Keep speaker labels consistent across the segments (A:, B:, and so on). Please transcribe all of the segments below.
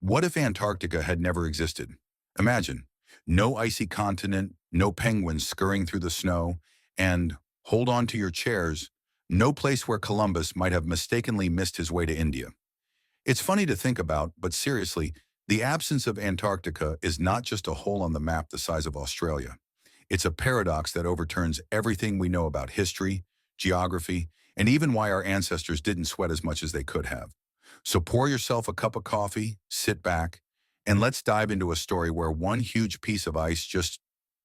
A: What if Antarctica had never existed? Imagine, no icy continent, no penguins scurrying through the snow, and, hold on to your chairs, no place where Columbus might have mistakenly missed his way to India. It's funny to think about, but seriously, the absence of Antarctica is not just a hole on the map the size of Australia. It's a paradox that overturns everything we know about history, geography, and even why our ancestors didn't sweat as much as they could have. So pour yourself a cup of coffee, sit back, and let's dive into a story where one huge piece of ice just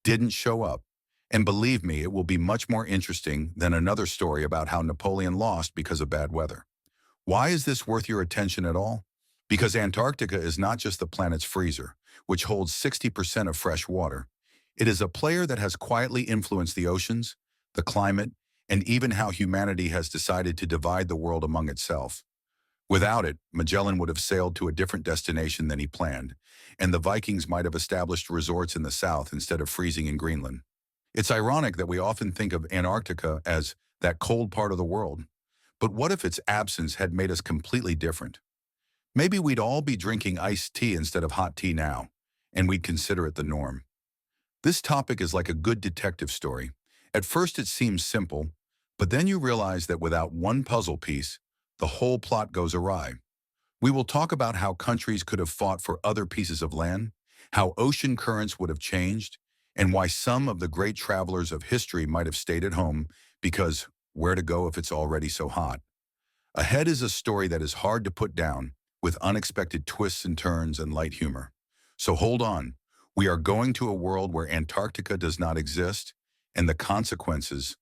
A: didn't show up. And believe me, it will be much more interesting than another story about how Napoleon lost because of bad weather. Why is this worth your attention at all? Because Antarctica is not just the planet's freezer, which holds 60% of fresh water. It is a player that has quietly influenced the oceans, the climate, and even how humanity has decided to divide the world among itself. Without it, Magellan would have sailed to a different destination than he planned, and the Vikings might have established resorts in the south instead of freezing in Greenland. It's ironic that we often think of Antarctica as that cold part of the world. But what if its absence had made us completely different? Maybe we'd all be drinking iced tea instead of hot tea now, and we'd consider it the norm. This topic is like a good detective story. At first it seems simple, but then you realize that without one puzzle piece, the whole plot goes awry. We will talk about how countries could have fought for other pieces of land, how ocean currents would have changed, and why some of the great travelers of history might have stayed at home because where to go if it's already so hot? Ahead is a story that is hard to put down, with unexpected twists and turns and light humor. So hold on. We are going to a world where Antarctica does not exist, and the consequences,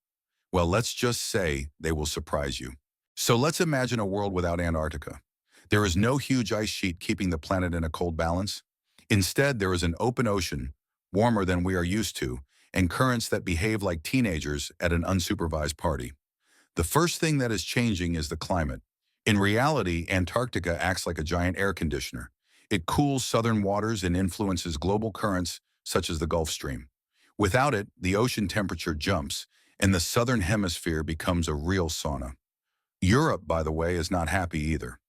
A: well, let's just say they will surprise you. So let's imagine a world without Antarctica. There is no huge ice sheet keeping the planet in a cold balance. Instead, there is an open ocean, warmer than we are used to, and currents that behave like teenagers at an unsupervised party. The first thing that is changing is the climate. In reality, Antarctica acts like a giant air conditioner. It cools southern waters and influences global currents such as the Gulf Stream. Without it, the ocean temperature jumps, and the southern hemisphere becomes a real sauna. Europe, by the way, is not happy either.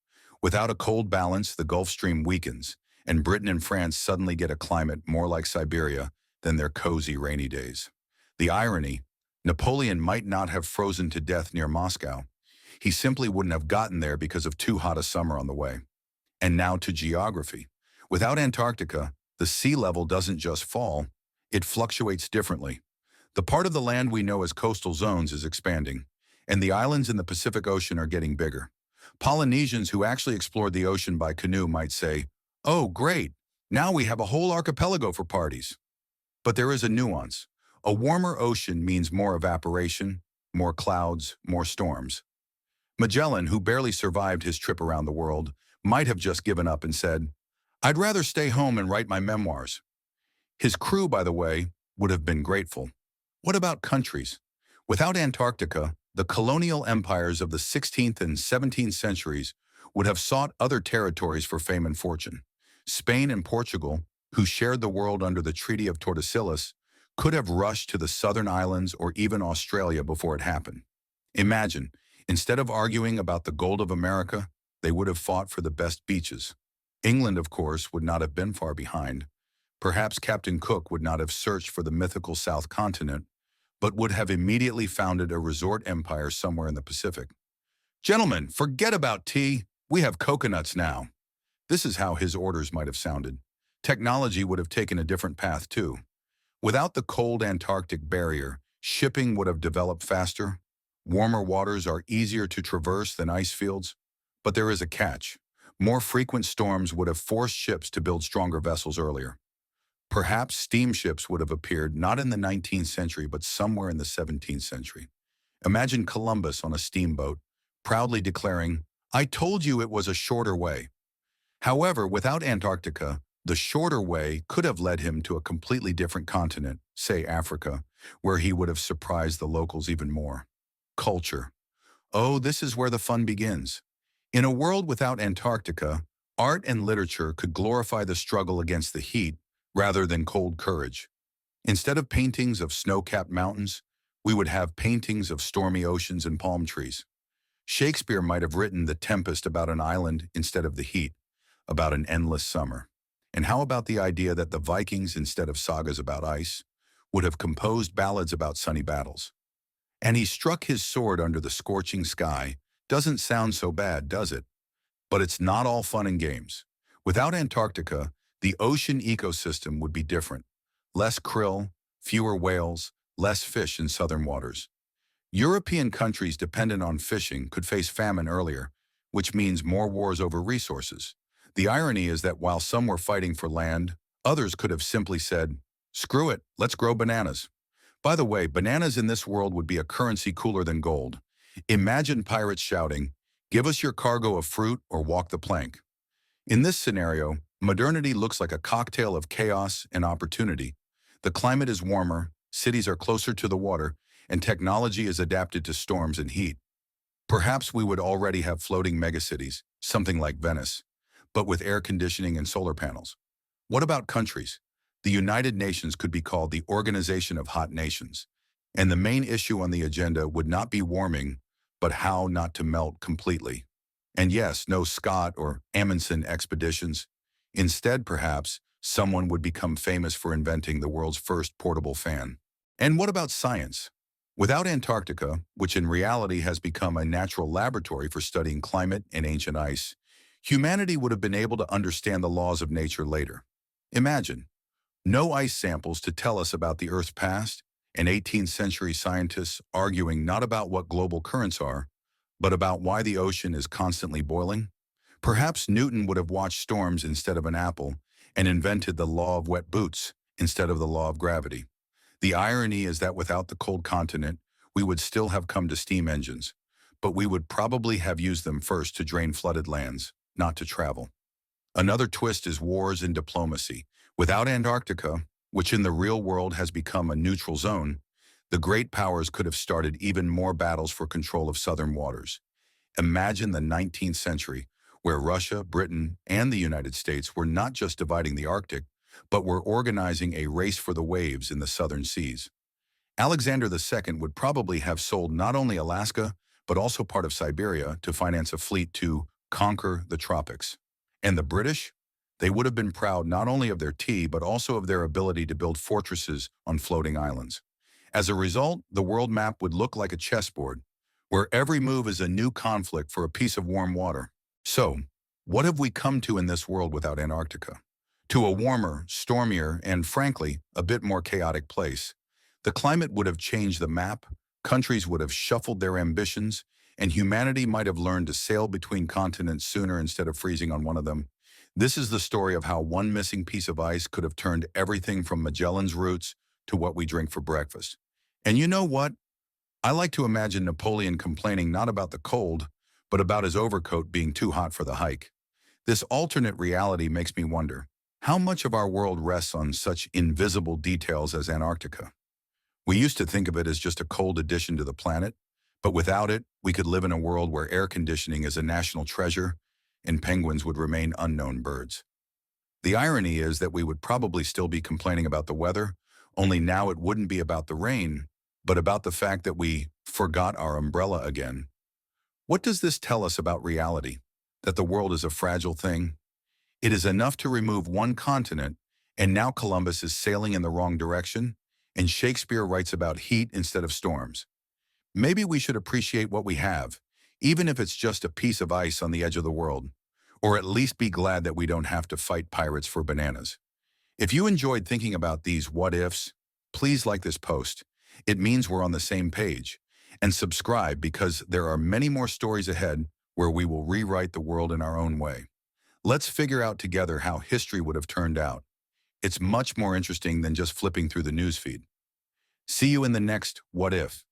A: Without a cold balance, the Gulf Stream weakens, and Britain and France suddenly get a climate more like Siberia than their cozy rainy days. The irony, Napoleon might not have frozen to death near Moscow. He simply wouldn't have gotten there because of too hot a summer on the way. And now to geography. Without Antarctica, the sea level doesn't just fall, it fluctuates differently. The part of the land we know as coastal zones is expanding, and the islands in the Pacific Ocean are getting bigger. Polynesians who actually explored the ocean by canoe might say, "Oh, great, now we have a whole archipelago for parties." But there is a nuance. A warmer ocean means more evaporation, more clouds, more storms. Magellan, who barely survived his trip around the world, might have just given up and said, "I'd rather stay home and write my memoirs." His crew, by the way, would have been grateful. What about countries? Without Antarctica, the colonial empires of the 16th and 17th centuries would have sought other territories for fame and fortune. Spain and Portugal, who shared the world under the Treaty of Tordesillas, could have rushed to the southern islands or even Australia before it happened. Imagine, instead of arguing about the gold of America, they would have fought for the best beaches. England, of course, would not have been far behind. Perhaps Captain Cook would not have searched for the mythical South Continent, but would have immediately founded a resort empire somewhere in the Pacific. "Gentlemen, forget about tea. We have coconuts now." This is how his orders might have sounded. Technology would have taken a different path too. Without the cold Antarctic barrier, shipping would have developed faster. Warmer waters are easier to traverse than ice fields. But there is a catch. More frequent storms would have forced ships to build stronger vessels earlier. Perhaps steamships would have appeared not in the 19th century, but somewhere in the 17th century. Imagine Columbus on a steamboat, proudly declaring, "I told you it was a shorter way." However, without Antarctica, the shorter way could have led him to a completely different continent, say Africa, where he would have surprised the locals even more. Culture. Oh, this is where the fun begins. In a world without Antarctica, art and literature could glorify the struggle against the heat rather than cold courage. Instead of paintings of snow-capped mountains, we would have paintings of stormy oceans and palm trees. Shakespeare might have written The Tempest about an island instead of the heat, about an endless summer? And how about the idea that the Vikings, instead of sagas about ice, would have composed ballads about sunny battles? And he struck his sword under the scorching sky. Doesn't sound so bad, does it? But it's not all fun and games. Without Antarctica, the ocean ecosystem would be different. Less krill, fewer whales, less fish in southern waters. European countries dependent on fishing could face famine earlier, which means more wars over resources. The irony is that while some were fighting for land, others could have simply said, "Screw it, let's grow bananas." By the way, bananas in this world would be a currency cooler than gold. Imagine pirates shouting, "Give us your cargo of fruit or walk the plank." In this scenario, modernity looks like a cocktail of chaos and opportunity. The climate is warmer, cities are closer to the water, and technology is adapted to storms and heat. Perhaps we would already have floating megacities, something like Venice, but with air conditioning and solar panels. What about countries? The United Nations could be called the Organization of Hot Nations, and the main issue on the agenda would not be warming, but how not to melt completely. And yes, no Scott or Amundsen expeditions. Instead, perhaps, someone would become famous for inventing the world's first portable fan. And what about science? Without Antarctica, which in reality has become a natural laboratory for studying climate and ancient ice, humanity would have been able to understand the laws of nature later. Imagine, no ice samples to tell us about the Earth's past, and 18th century scientists arguing not about what global currents are, but about why the ocean is constantly boiling. Perhaps Newton would have watched storms instead of an apple and invented the law of wet boots instead of the law of gravity. The irony is that without the cold continent, we would still have come to steam engines, but we would probably have used them first to drain flooded lands, not to travel. Another twist is wars and diplomacy. Without Antarctica, which in the real world has become a neutral zone, the great powers could have started even more battles for control of southern waters. Imagine the 19th century, where Russia, Britain, and the United States were not just dividing the Arctic, but were organizing a race for the waves in the southern seas. Alexander II would probably have sold not only Alaska, but also part of Siberia to finance a fleet to conquer the tropics. And the British? They would have been proud not only of their tea, but also of their ability to build fortresses on floating islands. As a result, the world map would look like a chessboard, where every move is a new conflict for a piece of warm water. So, what have we come to in this world without Antarctica? To a warmer, stormier, and frankly, a bit more chaotic place. The climate would have changed the map, countries would have shuffled their ambitions, and humanity might have learned to sail between continents sooner instead of freezing on one of them. This is the story of how one missing piece of ice could have turned everything from Magellan's routes to what we drink for breakfast. And you know what? I like to imagine Napoleon complaining not about the cold, but about his overcoat being too hot for the hike. This alternate reality makes me wonder, how much of our world rests on such invisible details as Antarctica? We used to think of it as just a cold addition to the planet, but without it, we could live in a world where air conditioning is a national treasure and penguins would remain unknown birds. The irony is that we would probably still be complaining about the weather, only now it wouldn't be about the rain, but about the fact that we forgot our umbrella again. What does this tell us about reality? That the world is a fragile thing? It is enough to remove one continent, and now Columbus is sailing in the wrong direction, and Shakespeare writes about heat instead of storms. Maybe we should appreciate what we have, even if it's just a piece of ice on the edge of the world, or at least be glad that we don't have to fight pirates for bananas. If you enjoyed thinking about these what-ifs, please like this post. It means we're on the same page. And subscribe because there are many more stories ahead where we will rewrite the world in our own way. Let's figure out together how history would have turned out. It's much more interesting than just flipping through the newsfeed. See you in the next What If.